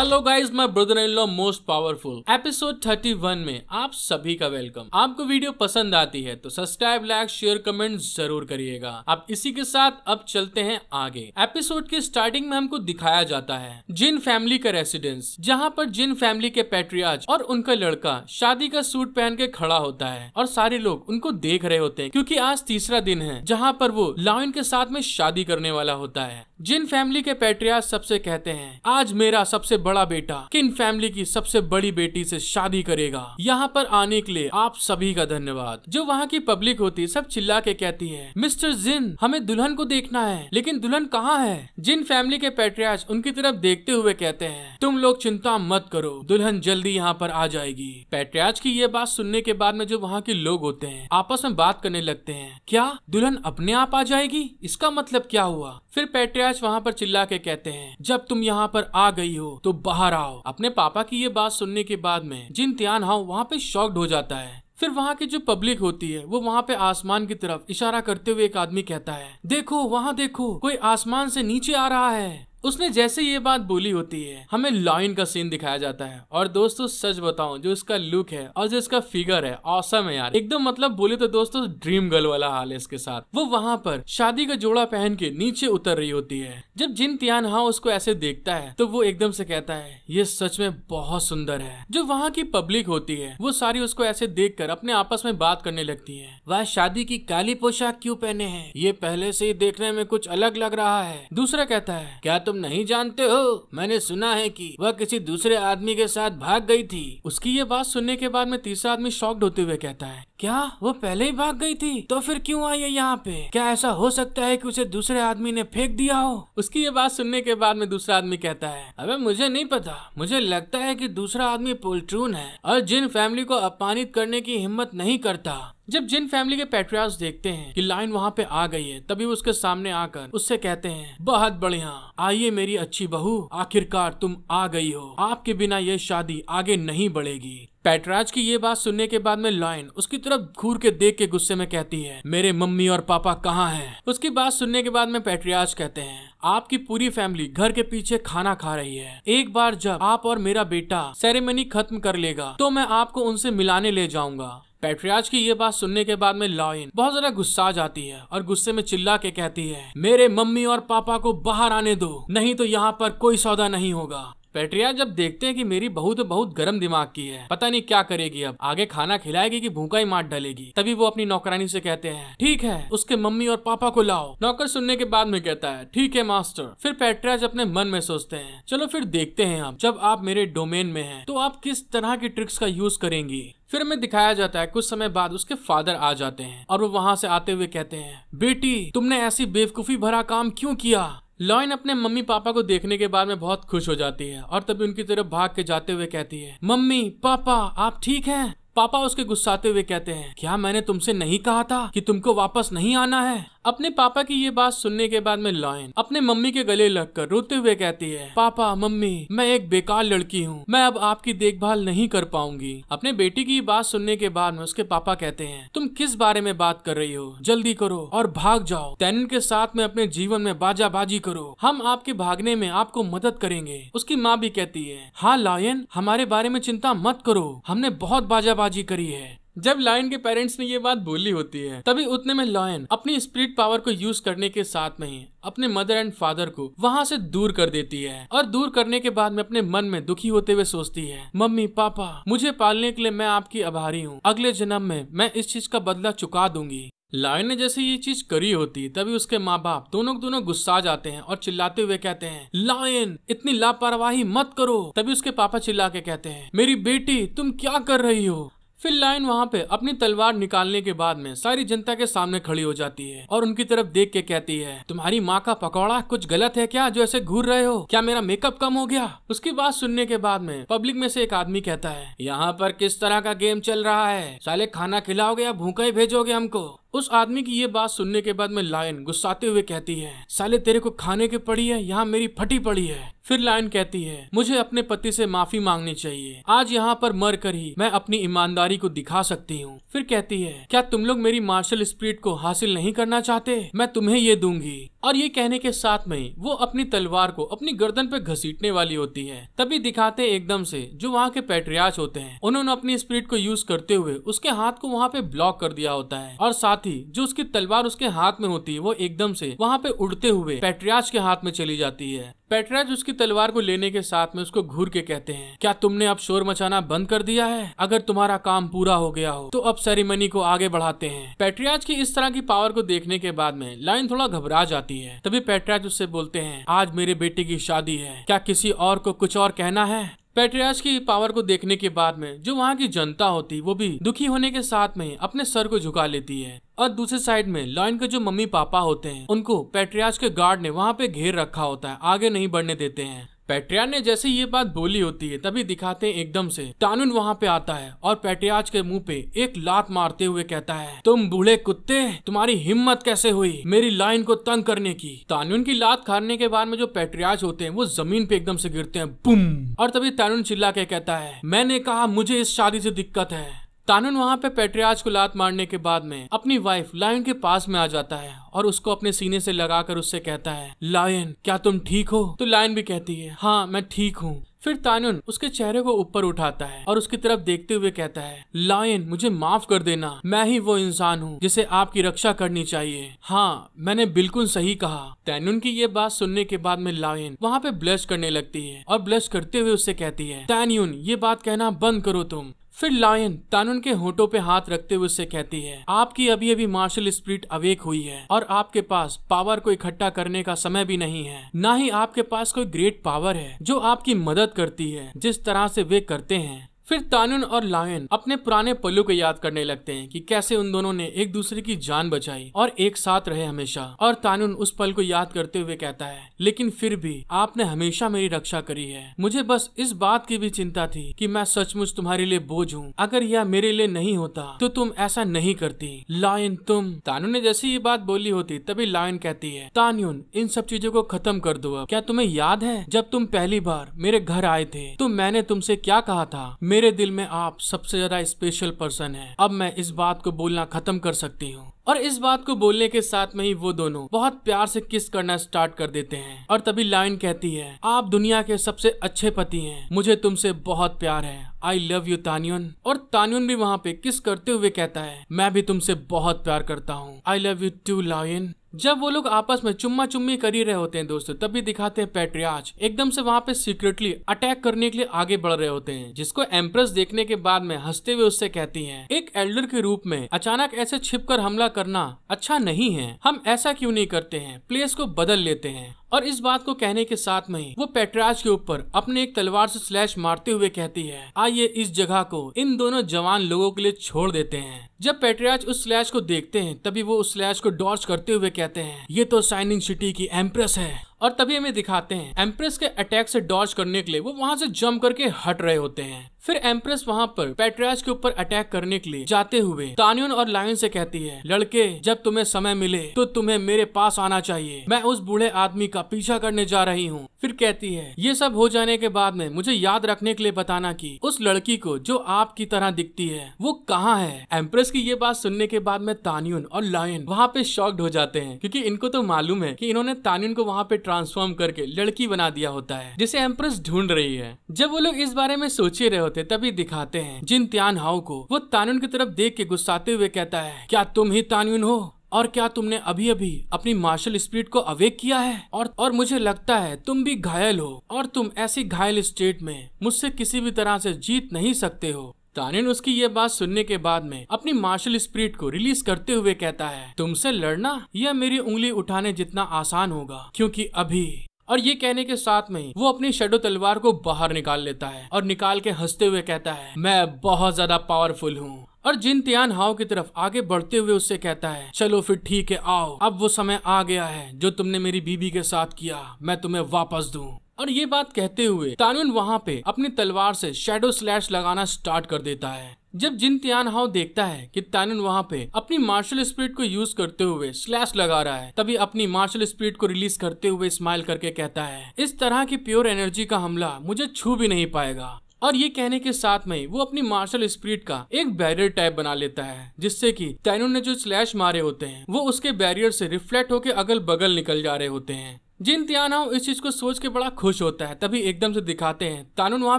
Hello guys, my brother in law most powerful episode 31 में आप सभी का वेलकम। आपको वीडियो पसंद आती है तो सब्सक्राइब, लाइक, शेयर, कमेंट जरूर करिएगा। आप इसी के साथ अब चलते हैं आगे। एपिसोड के स्टार्टिंग में हमको दिखाया जाता है जिन फैमिली का रेसिडेंस, जहाँ पर जिन फैमिली के पैट्रियार्च और उनका लड़का शादी का सूट पहन के खड़ा होता है और सारे लोग उनको देख रहे होते हैं क्योंकि आज तीसरा दिन है जहाँ पर वो लायन के साथ में शादी करने वाला होता है। जिन फैमिली के पैट्रियार्च सबसे कहते हैं आज मेरा सबसे बड़ा बेटा किन फैमिली की सबसे बड़ी बेटी से शादी करेगा। यहाँ पर आने के लिए आप सभी का धन्यवाद। जो वहाँ की पब्लिक होती है सब चिल्ला के कहती है मिस्टर जिन, हमें दुल्हन को देखना है, लेकिन दुल्हन कहाँ है। जिन फैमिली के पैट्रियार्च उनकी तरफ देखते हुए कहते हैं तुम लोग चिंता मत करो, दुल्हन जल्दी यहाँ पर आ जाएगी। पैट्रियार्च की ये बात सुनने के बाद में जो वहाँ के लोग होते हैं आपस में बात करने लगते हैं, क्या दुल्हन अपने आप आ जाएगी, इसका मतलब क्या हुआ। फिर पैट्रियार्च वहाँ पर चिल्ला के कहते हैं जब तुम यहाँ पर आ गई हो तो बाहर आओ। अपने पापा की ये बात सुनने के बाद में जिन तियान हाउ वहाँ पे शॉक्ड हो जाता है। फिर वहाँ की जो पब्लिक होती है वो वहाँ पे आसमान की तरफ इशारा करते हुए एक आदमी कहता है देखो वहाँ देखो, कोई आसमान से नीचे आ रहा है। उसने जैसे ये बात बोली होती है हमें लायन का सीन दिखाया जाता है। और दोस्तों सच बताऊं, जो इसका लुक है और जो इसका फिगर है ऑसम है यार, एकदम मतलब बोले तो दोस्तों ड्रीम गर्ल वाला हाल है इसके साथ। वो वहाँ पर शादी का जोड़ा पहन के नीचे उतर रही होती है। जब जिन तियान हाउ उसको ऐसे देखता है तो वो एकदम से कहता है ये सच में बहुत सुंदर है। जो वहाँ की पब्लिक होती है वो सारी उसको ऐसे देख कर अपने आपस में बात करने लगती है, वह शादी की काली पोशाक क्यों पहने हैं, ये पहले से ही देखने में कुछ अलग लग रहा है। दूसरा कहता है क्या तुम नहीं जानते हो, मैंने सुना है कि वह किसी दूसरे आदमी के साथ भाग गई थी। उसकी ये बात सुनने के बाद में तीसरा आदमी शॉक्ड होते हुए कहता है क्या वो पहले ही भाग गई थी, तो फिर क्यों आई है यहाँ पे, क्या ऐसा हो सकता है कि उसे दूसरे आदमी ने फेंक दिया हो। उसकी ये बात सुनने के बाद में दूसरा आदमी कहता है अबे मुझे नहीं पता, मुझे लगता है कि दूसरा आदमी पोल्ट्रून है और जिन फैमिली को अपमानित करने की हिम्मत नहीं करता। जब जिन फैमिली के पैट्रियार्च देखते हैं कि लायन वहाँ पे आ गई है तभी वो उसके सामने आकर उससे कहते हैं बहुत बढ़िया, आइए मेरी अच्छी बहू, आखिरकार तुम आ गई हो, आपके बिना ये शादी आगे नहीं बढ़ेगी। पैट्रियार्च की ये बात सुनने के बाद में लायन उसकी तरफ घूर के देख के गुस्से में कहती है मेरे मम्मी और पापा कहाँ हैं। उसकी बात सुनने के बाद में पैट्रियार्च कहते हैं आपकी पूरी फैमिली घर के पीछे खाना खा रही है, एक बार जब आप और मेरा बेटा सेरेमनी खत्म कर लेगा तो मैं आपको उनसे मिलाने ले जाऊंगा। पैट्रियार्च की ये बात सुनने के बाद में लायन बहुत ज्यादा गुस्सा आ जाती है और गुस्से में चिल्ला के कहती है मेरे मम्मी और पापा को बाहर आने दो, नहीं तो यहाँ पर कोई सौदा नहीं होगा। पैट्रियार्च जब देखते हैं कि मेरी बहू तो बहुत गर्म दिमाग की है, पता नहीं क्या करेगी, अब आगे खाना खिलाएगी कि भूखा ही मार डालेगी। तभी वो अपनी नौकरानी से कहते हैं ठीक है उसके मम्मी और पापा को लाओ। नौकर सुनने के बाद में कहता है ठीक है मास्टर। फिर पैट्रियार्च अपने मन में सोचते हैं चलो फिर देखते हैं हम जब आप मेरे डोमेन में हैं तो आप किस तरह की ट्रिक्स का यूज करेंगी। फिर हमें दिखाया जाता है कुछ समय बाद उसके फादर आ जाते हैं और वो वहाँ से आते हुए कहते हैं बेटी तुमने ऐसी बेवकूफी भरा काम क्यों किया। लायन अपने मम्मी पापा को देखने के बाद में बहुत खुश हो जाती है और तभी उनकी तरफ भाग के जाते हुए कहती है मम्मी पापा आप ठीक हैं। पापा उसके गुस्साते हुए कहते हैं क्या मैंने तुमसे नहीं कहा था कि तुमको वापस नहीं आना है। अपने पापा की ये बात सुनने के बाद में लायन अपने मम्मी के गले लगकर रोते हुए कहती है पापा मम्मी मैं एक बेकार लड़की हूँ, मैं अब आपकी देखभाल नहीं कर पाऊंगी। अपने बेटी की बात सुनने के बाद में उसके पापा कहते हैं तुम किस बारे में बात कर रही हो, जल्दी करो और भाग जाओ, तैनन के साथ में अपने जीवन में बाजाबाजी करो, हम आपके भागने में आपको मदद करेंगे। उसकी माँ भी कहती है हाँ लायन हमारे बारे में चिंता मत करो, हमने बहुत बाजाबाजी करी है। जब लायन के पेरेंट्स ने ये बात बोली होती है तभी उतने में लायन अपनी स्पिरिट पावर को यूज करने के साथ में ही अपने मदर एंड फादर को वहाँ से दूर कर देती है और दूर करने के बाद में अपने मन में दुखी होते हुए सोचती है मम्मी पापा मुझे पालने के लिए मैं आपकी आभारी हूँ, अगले जन्म में मैं इस चीज का बदला चुका दूंगी। लायन ने जैसे ये चीज करी होती तभी उसके माँ बाप दोनों गुस्सा जाते हैं और चिल्लाते हुए कहते हैं लायन इतनी लापरवाही मत करो। तभी उसके पापा चिल्ला के कहते हैं मेरी बेटी तुम क्या कर रही हो। फिर लायन वहाँ पे अपनी तलवार निकालने के बाद में सारी जनता के सामने खड़ी हो जाती है और उनकी तरफ देख के कहती है तुम्हारी माँ का पकौड़ा कुछ गलत है क्या जो ऐसे घूर रहे हो, क्या मेरा मेकअप कम हो गया। उसकी बात सुनने के बाद में पब्लिक में से एक आदमी कहता है यहाँ पर किस तरह का गेम चल रहा है, साले खाना खिलाओगे या भूखा ही भेजोगे हमको। उस आदमी की ये बात सुनने के बाद में लायन गुस्साते हुए कहती है साले तेरे को खाने की पड़ी है, यहाँ मेरी फटी पड़ी है। फिर लायन कहती है मुझे अपने पति से माफी मांगनी चाहिए, आज यहाँ पर मर कर ही मैं अपनी ईमानदारी को दिखा सकती हूँ। फिर कहती है क्या तुम लोग मेरी मार्शल स्पिरिट को हासिल नहीं करना चाहते, मैं तुम्हें ये दूंगी। और ये कहने के साथ में ही वो अपनी तलवार को अपनी गर्दन पे घसीटने वाली होती है। तभी दिखाते एकदम से जो वहाँ के पैट्रियार्च होते हैं, उन्होंने अपनी स्पिरिट को यूज करते हुए उसके हाथ को वहाँ पे ब्लॉक कर दिया होता है और साथ ही जो उसकी तलवार उसके हाथ में होती है वो एकदम से वहाँ पे उड़ते हुए पैट्रियार्च के हाथ में चली जाती है। पैट्रियार्च उसकी तलवार को लेने के साथ में उसको घूर के कहते हैं, क्या तुमने अब शोर मचाना बंद कर दिया है? अगर तुम्हारा काम पूरा हो गया हो तो अब सेरेमनी को आगे बढ़ाते हैं। पैट्रियार्च की इस तरह की पावर को देखने के बाद में लायन थोड़ा घबरा जाती है। तभी पैट्रियार्च उससे बोलते हैं, आज मेरे बेटे की शादी है, क्या किसी और को कुछ और कहना है? पैट्रियार्च की पावर को देखने के बाद में जो वहाँ की जनता होती वो भी दुखी होने के साथ में अपने सर को झुका लेती है। और दूसरी साइड में लायन के जो मम्मी पापा होते हैं उनको पैट्रियार्च के गार्ड ने वहाँ पे घेर रखा होता है, आगे नहीं बढ़ने देते हैं। पैट्रियार्च ने जैसे ये बात बोली होती है तभी दिखाते हैं एकदम से तानुन वहाँ पे आता है और पैट्रियार्च के मुंह पे एक लात मारते हुए कहता है, तुम बूढ़े कुत्ते, तुम्हारी हिम्मत कैसे हुई मेरी लाइन को तंग करने की? तानुन की लात खाने के बाद में जो पैट्रियार्च होते हैं वो जमीन पे एकदम से गिरते हैं, बुम। और तभी तानुन चिल्ला के कहता है, मैंने कहा मुझे इस शादी से दिक्कत है। तानुन वहाँ पे पैट्रियार्च को लात मारने के बाद में अपनी वाइफ लायन के पास में आ जाता है और उसको अपने सीने से लगाकर उससे कहता है, लायन क्या तुम ठीक हो? तो लायन भी कहती है, हाँ मैं ठीक हूँ। फिर तानुन उसके चेहरे को ऊपर उठाता है और उसकी तरफ देखते हुए कहता है, लायन मुझे माफ कर देना, मैं ही वो इंसान हूँ जिसे आपकी रक्षा करनी चाहिए। हाँ मैंने बिल्कुल सही कहा। तानुन की ये बात सुनने के बाद में लायन वहाँ पे ब्लश करने लगती है और ब्लश करते हुए उससे कहती है, तानुन ये बात कहना बंद करो तुम। फिर लायन तानुन के होठों पे हाथ रखते हुए उससे कहती है, आपकी अभी अभी मार्शल स्पिरिट अवेक हुई है और आपके पास पावर को इकट्ठा करने का समय भी नहीं है, ना ही आपके पास कोई ग्रेट पावर है जो आपकी मदद करती है जिस तरह से वे करते हैं। फिर तानुन और लायन अपने पुराने पलों को याद करने लगते हैं कि कैसे उन दोनों ने एक दूसरे की जान बचाई और एक साथ रहे हमेशा। और तानुन उस पल को याद करते हुए कहता है, लेकिन फिर भी आपने हमेशा मेरी रक्षा करी है। मुझे बस इस बात की भी चिंता थी कि मैं सचमुच तुम्हारे लिए बोझ हूँ। अगर यह मेरे लिए नहीं होता तो तुम ऐसा नहीं करती। लायन तुम। तानुन ने जैसे ये बात बोली होती तभी लायन कहती है, तानुन इन सब चीजों को खत्म कर दो अब। क्या तुम्हें याद है जब तुम पहली बार मेरे घर आए थे तो मैंने तुमसे क्या कहा था? मेरे दिल में आप सबसे ज्यादा स्पेशल पर्सन है। अब मैं इस बात को बोलना खत्म कर सकती हूँ। और इस बात को बोलने के साथ में ही वो दोनों बहुत प्यार से किस करना स्टार्ट कर देते हैं। और तभी लायन कहती है, आप दुनिया के सबसे अच्छे पति हैं, मुझे तुमसे बहुत प्यार है, आई लव यू तानुन। और तानुन भी वहाँ पे किस करते हुए कहता है, मैं भी तुमसे बहुत प्यार करता हूँ, I love you too lion. जब वो लोग आपस में चुम्मा चुम्मी कर ही रहे होते हैं दोस्तों, तभी दिखाते हैं पैट्रियार्च एकदम से वहाँ पे सीक्रेटली अटैक करने के लिए आगे बढ़ रहे होते हैं, जिसको एम्प्रेस देखने के बाद में हंसते हुए उससे कहती हैं, एक एल्डर के रूप में अचानक ऐसे छिपकर हमला करना अच्छा नहीं है, हम ऐसा क्यों नहीं करते हैं, प्लेस को बदल लेते हैं। और इस बात को कहने के साथ में ही वो पैट्रियार्च के ऊपर अपने एक तलवार से स्लैश मारते हुए कहती है, आइए इस जगह को इन दोनों जवान लोगों के लिए छोड़ देते हैं। जब पैट्रियार्च उस स्लैश को देखते हैं तभी वो उस स्लैश को डॉज करते हुए कहते हैं, ये तो शाइनिंग सिटी की एम्प्रेस है। और तभी हमें दिखाते हैं एम्प्रेस के अटैक से डॉज करने के लिए वो वहाँ से जंप करके हट रहे होते हैं। फिर एम्प्रेस वहाँ पर पैट्रियार्च के ऊपर अटैक करने के लिए जाते हुए तानुन और लायन से कहती है, लड़के जब तुम्हें समय मिले तो तुम्हें मेरे पास आना चाहिए, मैं उस बूढ़े आदमी का पीछा करने जा रही हूँ। फिर कहती है, ये सब हो जाने के बाद में मुझे याद रखने के लिए बताना कि उस लड़की को जो आपकी तरह दिखती है वो कहाँ है। एम्प्रेस की ये बात सुनने के बाद में तानुन और लायन वहाँ पे शॉक्ड हो जाते हैं, क्योंकि इनको तो मालूम है कि इन्होंने तानुन को वहाँ पे ट्रांसफॉर्म करके लड़की बना दिया होता है जिसे एम्प्रेस ढूंढ रही है। जब वो लोग इस बारे में सोच ही रहे होते तभी दिखाते हैं जिन त्यान हाउ को। वो तानुन की तरफ देख के गुस्साते हुए कहता है, क्या तुम ही तानुन हो? और क्या तुमने अभी अभी अपनी मार्शल स्पिरिट को अवेक किया है? और मुझे लगता है तुम भी घायल हो और तुम ऐसी घायल स्टेट में मुझसे किसी भी तरह से जीत नहीं सकते हो। तानुन उसकी ये बात सुनने के बाद में अपनी मार्शल स्पिरिट को रिलीज करते हुए कहता है, तुमसे लड़ना यह मेरी उंगली उठाने जितना आसान होगा, क्योंकि अभी। और ये कहने के साथ में वो अपनी शैडो तलवार को बाहर निकाल लेता है और निकाल के हंसते हुए कहता है, मैं बहुत ज्यादा पावरफुल हूँ। और जिन त्यान हाउ की तरफ आगे बढ़ते हुए उससे कहता है, चलो फिर ठीक है, आओ अब वो समय आ गया है जो तुमने मेरी बीबी के साथ किया मैं तुम्हें वापस दूं। और ये बात कहते हुए तानुन वहाँ पे अपनी तलवार से शैडो स्लैश लगाना स्टार्ट कर देता है। जब जिन त्यान हाउ देखता है कि तानुन वहाँ पे अपनी मार्शल स्पिरिट को यूज करते हुए स्लैश लगा रहा है, तभी अपनी मार्शल स्पिरिट को रिलीज करते हुए स्माइल करके कहता है, इस तरह की प्योर एनर्जी का हमला मुझे छू भी नहीं पाएगा। और ये कहने के साथ में वो अपनी मार्शल स्पिरिट का एक बैरियर टाइप बना लेता है, जिससे कि तानून ने जो स्लैश मारे होते हैं वो उसके बैरियर से रिफ्लेक्ट होकर अगल बगल निकल जा रहे होते हैं। जिन तियानहाओ इस चीज को सोच के बड़ा खुश होता है। तभी एकदम से दिखाते हैं तानून वहाँ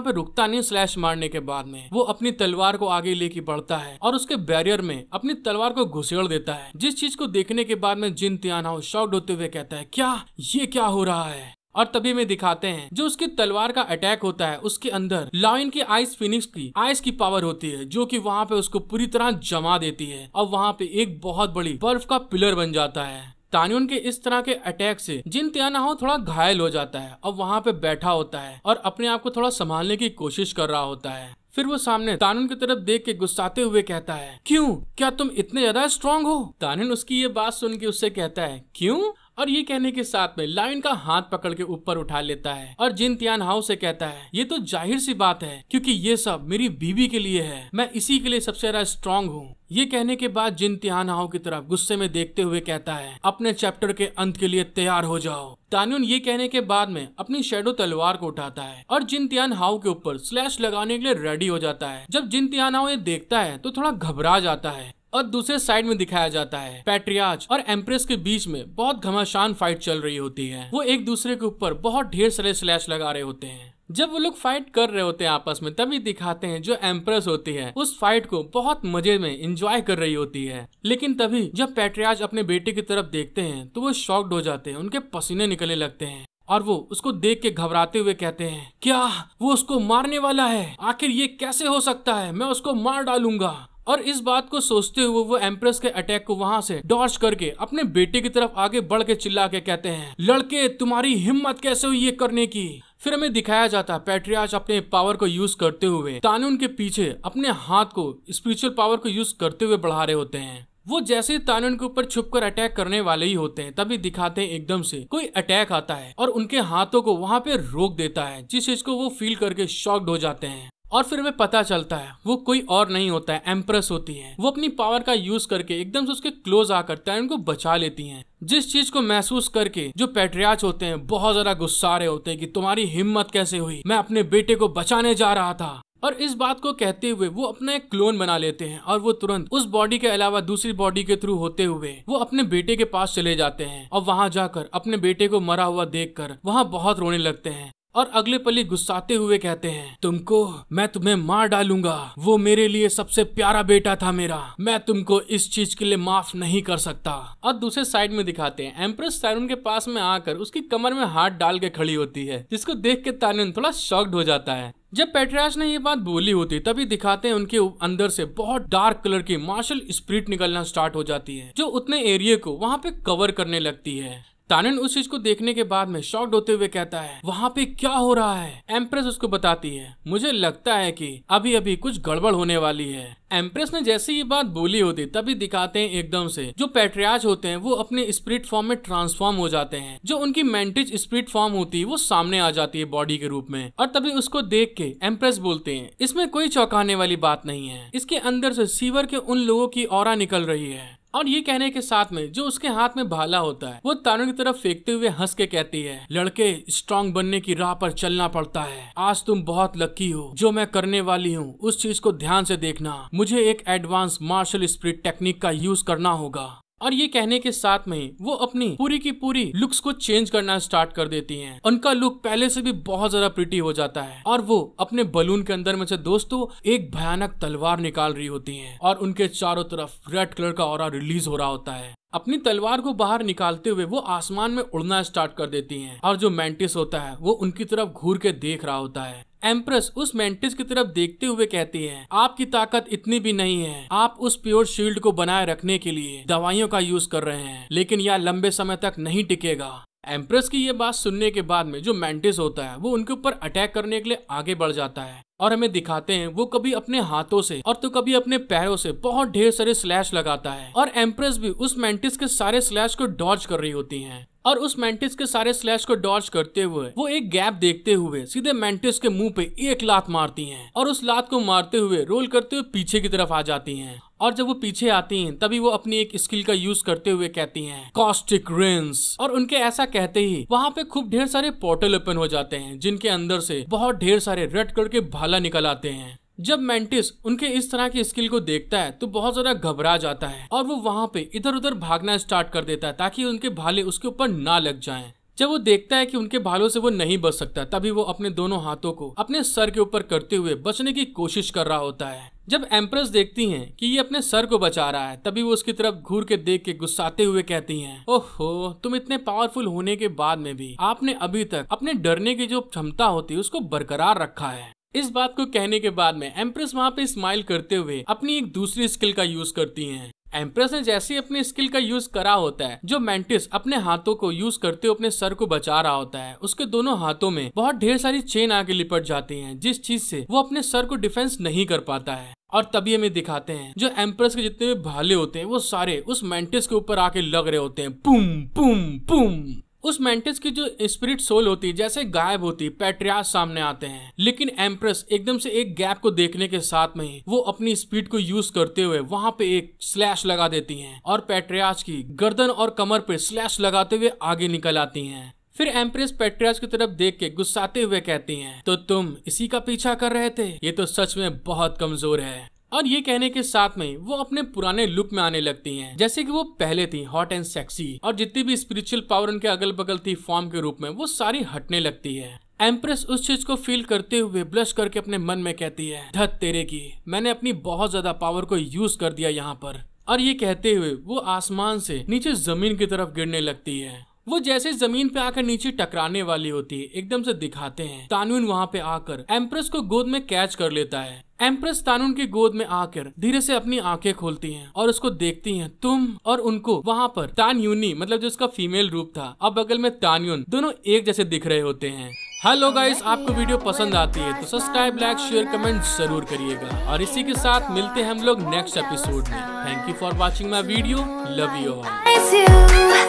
पे रुकता नहीं स्लैश मारने के बाद में, वो अपनी तलवार को आगे लेके बढ़ता है और उसके बैरियर में अपनी तलवार को घुसेड़ देता है। जिस चीज को देखने के बाद में जिन तियानहाओ शॉक्ड होते हुए कहता है, क्या ये क्या हो रहा है। और तभी में दिखाते हैं जो उसकी तलवार का अटैक होता है उसके अंदर लायन की आइस फिनिक्स की आइस की पावर होती है, जो कि वहाँ पे उसको पूरी तरह जमा देती है और वहाँ पे एक बहुत बड़ी बर्फ का पिलर बन जाता है। तानून के इस तरह के अटैक से जिन तियानहाओ थोड़ा घायल हो जाता है और वहाँ पे बैठा होता है और अपने आप को थोड़ा संभालने की कोशिश कर रहा होता है। फिर वो सामने तानून की तरफ देख के गुस्साते हुए कहता है, क्यों, क्या तुम इतने ज्यादा स्ट्रांग हो। तानून उसकी ये बात सुन के उससे कहता है, क्यों। और ये कहने के साथ में लायन का हाथ पकड़ के ऊपर उठा लेता है और जिन तियानहाओ से कहता है, ये तो जाहिर सी बात है क्योंकि ये सब मेरी बीवी के लिए है, मैं इसी के लिए सबसे ज्यादा स्ट्रांग हूँ। ये कहने के बाद जिन तियानहाओ की तरफ गुस्से में देखते हुए कहता है, अपने चैप्टर के अंत के लिए तैयार हो जाओ। तानून ये कहने के बाद में अपनी शैडो तलवार को उठाता है और जिन तियानहाओ के ऊपर स्लैश लगाने के लिए रेडी हो जाता है। जब जिन तियानहाओ ये देखता है तो थोड़ा घबरा जाता है और दूसरे साइड में दिखाया जाता है पैट्रियार्च और एम्प्रेस के बीच में बहुत घमासान फाइट चल रही होती है। वो एक दूसरे के ऊपर बहुत ढेर सारे स्लैश लगा रहे होते हैं। जब वो लोग फाइट कर रहे होते हैं आपस में, तभी दिखाते हैं जो एम्प्रेस होती है उस फाइट को बहुत मजे में एंजॉय कर रही होती है। लेकिन तभी जब पैट्रियार्च अपने बेटे की तरफ देखते हैं तो वो शॉक्ड हो जाते हैं, उनके पसीने निकलने लगते हैं और वो उसको देख के घबराते हुए कहते हैं, क्या वो उसको मारने वाला है, आखिर ये कैसे हो सकता है, मैं उसको मार डालूंगा। और इस बात को सोचते हुए वो एम्प्रेस के अटैक को वहां से डॉज करके अपने बेटे की तरफ आगे बढ़ के चिल्ला के कहते हैं, लड़के तुम्हारी हिम्मत कैसे हुई ये करने की। फिर हमें दिखाया जाता है पैट्रियार्च अपने पावर को यूज करते हुए तानून के पीछे अपने हाथ को स्पिरिचुअल पावर को यूज करते हुए बढ़ा रहे होते हैं। वो जैसे तानून के ऊपर छुपकर अटैक करने वाले ही होते हैं, तभी दिखाते हैं एकदम से कोई अटैक आता है और उनके हाथों को वहां पे रोक देता है, जिस चीज को वो फील करके शॉक्ड हो जाते हैं। और फिर हमें पता चलता है वो कोई और नहीं होता है, एम्प्रेस होती है। वो अपनी पावर का यूज करके एकदम से उसके क्लोज आकर तानून को बचा लेती हैं। जिस चीज को महसूस करके जो पैट्रियार्च होते हैं बहुत ज्यादा गुस्सा रहे होते हैं कि तुम्हारी हिम्मत कैसे हुई, मैं अपने बेटे को बचाने जा रहा था। और इस बात को कहते हुए वो अपना एक क्लोन बना लेते हैं और वो तुरंत उस बॉडी के अलावा दूसरी बॉडी के थ्रू होते हुए वो अपने बेटे के पास चले जाते हैं और वहां जाकर अपने बेटे को मरा हुआ देखकर वहां बहुत रोने लगते हैं और अगले पल ही गुस्साते हुए कहते हैं, तुमको मैं तुम्हें मार डालूंगा, वो मेरे लिए सबसे प्यारा बेटा था मेरा, मैं तुमको इस चीज के लिए माफ नहीं कर सकता। और दूसरे साइड में दिखाते हैं एम्प्रेस तानून के पास में आकर उसकी कमर में हाथ डाल के खड़ी होती है, जिसको देख के तानून थोड़ा शॉक्ड हो जाता है। जब पैट्रियार्च ने ये बात बोली होती तभी दिखाते हैं उनके अंदर से बहुत डार्क कलर की मार्शल स्पिरिट निकलना स्टार्ट हो जाती है, जो उतने एरिया को वहाँ पे कवर करने लगती है। तानून उस चीज को देखने के बाद में शॉक्ड होते हुए कहता है, वहाँ पे क्या हो रहा है। एम्प्रेस उसको बताती है, मुझे लगता है कि अभी अभी कुछ गड़बड़ होने वाली है। एम्प्रेस ने जैसे ये बात बोली होती तभी दिखाते हैं एकदम से जो पैट्रियार्च होते हैं वो अपने स्पिरिट फॉर्म में ट्रांसफॉर्म हो जाते हैं। जो उनकी मेंटिस स्पिरिट फॉर्म होती है वो सामने आ जाती है बॉडी के रूप में। और तभी उसको देख के एम्प्रेस बोलते हैं, इसमें कोई चौंकाने वाली बात नहीं है, इसके अंदर से सीवर के उन लोगों की ऑरा निकल रही है। और ये कहने के साथ में जो उसके हाथ में भाला होता है वो तानून की तरफ फेंकते हुए हंस के कहती है, लड़के स्ट्रांग बनने की राह पर चलना पड़ता है, आज तुम बहुत लकी हो, जो मैं करने वाली हूँ उस चीज को ध्यान से देखना, मुझे एक एडवांस मार्शल स्पिरिट टेक्निक का यूज करना होगा। और ये कहने के साथ में वो अपनी पूरी की पूरी लुक्स को चेंज करना स्टार्ट कर देती हैं। उनका लुक पहले से भी बहुत ज्यादा प्रिटी हो जाता है और वो अपने बलून के अंदर में से दोस्तों एक भयानक तलवार निकाल रही होती हैं और उनके चारों तरफ रेड कलर का ऑरा रिलीज हो रहा होता है। अपनी तलवार को बाहर निकालते हुए वो आसमान में उड़ना स्टार्ट कर देती हैं और जो मेंटिस होता है वो उनकी तरफ घूर के देख रहा होता है। एम्प्रेस उस मेंटिस की तरफ देखते हुए कहती है, आपकी ताकत इतनी भी नहीं है, आप उस प्योर शील्ड को बनाए रखने के लिए दवाइयों का यूज कर रहे हैं, लेकिन यह लंबे समय तक नहीं टिकेगा। एम्प्रेस की ये बात सुनने के बाद में जो मेंटिस होता है वो उनके ऊपर अटैक करने के लिए आगे बढ़ जाता है और हमें दिखाते हैं वो कभी अपने हाथों से और तो कभी अपने पैरों से बहुत ढेर सारे स्लैश लगाता है और एम्प्रेस भी उस मेंटिस के सारे स्लैश को डॉज कर रही होती हैं। और उस मेंटिस के सारे स्लैश को डॉज करते हुए वो एक गैप देखते हुए सीधे मेंटिस के मुंह पे एक लात मारती हैं और उस लात को मारते हुए रोल करते हुए पीछे की तरफ आ जाती हैं। और जब वो पीछे आती हैं तभी वो अपनी एक स्किल का यूज करते हुए कहती हैं, कॉस्टिक रेंस। और उनके ऐसा कहते ही वहाँ पे खूब ढेर सारे पोर्टल ओपन हो जाते हैं जिनके अंदर से बहुत ढेर सारे रेड कलर के भाला निकल आते हैं। जब मेंटिस उनके इस तरह की स्किल को देखता है तो बहुत ज्यादा घबरा जाता है और वो वहाँ पे इधर उधर भागना स्टार्ट कर देता है ताकि उनके भाले उसके ऊपर ना लग जाएं। जब वो देखता है कि उनके भालों से वो नहीं बच सकता, तभी वो अपने दोनों हाथों को अपने सर के ऊपर करते हुए बचने की कोशिश कर रहा होता है। जब एम्प्रेस देखती हैं कि ये अपने सर को बचा रहा है, तभी वो उसकी तरफ घूर के देख के गुस्साते हुए कहती हैं, ओहो, तुम इतने पावरफुल होने के बाद में भी आपने अभी तक अपने डरने की जो क्षमता होती है उसको बरकरार रखा है। इस बात को कहने के बाद में एम्प्रेस वहाँ पे स्माइल करते हुए अपनी एक दूसरी स्किल का यूज करती हैं। एम्प्रेस ने जैसे ही अपनी स्किल का यूज करा होता है, जो मेंटिस अपने हाथों को यूज करते हुए अपने सर को बचा रहा होता है, उसके दोनों हाथों में बहुत ढेर सारी चेन आके लिपट जाती हैं, जिस चीज से वो अपने सर को डिफेंस नहीं कर पाता है। और तभी हमें दिखाते हैं जो एम्प्रेस के जितने भी भाले होते हैं वो सारे उस मेंटिस के ऊपर आके लग रहे होते हैं, पुम पुम पुम। उस मेंटिस की जो स्पिरिट सोल होती है जैसे गायब होती, पैट्रियार्च सामने आते हैं, लेकिन एम्प्रेस एकदम से एक गैप को देखने के साथ में ही वो अपनी स्पीड को यूज करते हुए वहां पे एक स्लैश लगा देती हैं और पैट्रियार्च की गर्दन और कमर पे स्लैश लगाते हुए आगे निकल आती हैं। फिर एम्प्रेस पैट्रियार्च की तरफ देख के गुस्साते हुए कहती हैं, तो तुम इसी का पीछा कर रहे थे, ये तो सच में बहुत कमजोर है। और ये कहने के साथ में वो अपने पुराने लुक में आने लगती हैं, जैसे कि वो पहले थी, हॉट एंड सेक्सी, और जितनी भी स्पिरिचुअल पावर उनके अगल बगल थी फॉर्म के रूप में, वो सारी हटने लगती है। एम्प्रेस उस चीज को फील करते हुए ब्लश करके अपने मन में कहती है, धत तेरे की, मैंने अपनी बहुत ज्यादा पावर को यूज कर दिया यहाँ पर। और ये कहते हुए वो आसमान से नीचे जमीन की तरफ गिरने लगती है। वो जैसे जमीन पे आकर नीचे टकराने वाली होती है, एकदम से दिखाते हैं तानून वहाँ पे आकर एम्प्रेस को गोद में कैच कर लेता है। एम्प्रेस तानून की गोद में आकर धीरे से अपनी आंखें खोलती हैं और उसको देखती हैं। तुम और उनको वहाँ पर तानयूनी, मतलब जो उसका फीमेल रूप था, और बगल में तानयून, दोनों एक जैसे दिख रहे होते हैं। हेलो गाइस, आपको वीडियो पसंद आती है तो सब्सक्राइब, लाइक, शेयर, कमेंट जरूर करिएगा। और इसी के साथ मिलते हैं हम लोग नेक्स्ट एपिसोड में। Thank you for watching my video, love you all.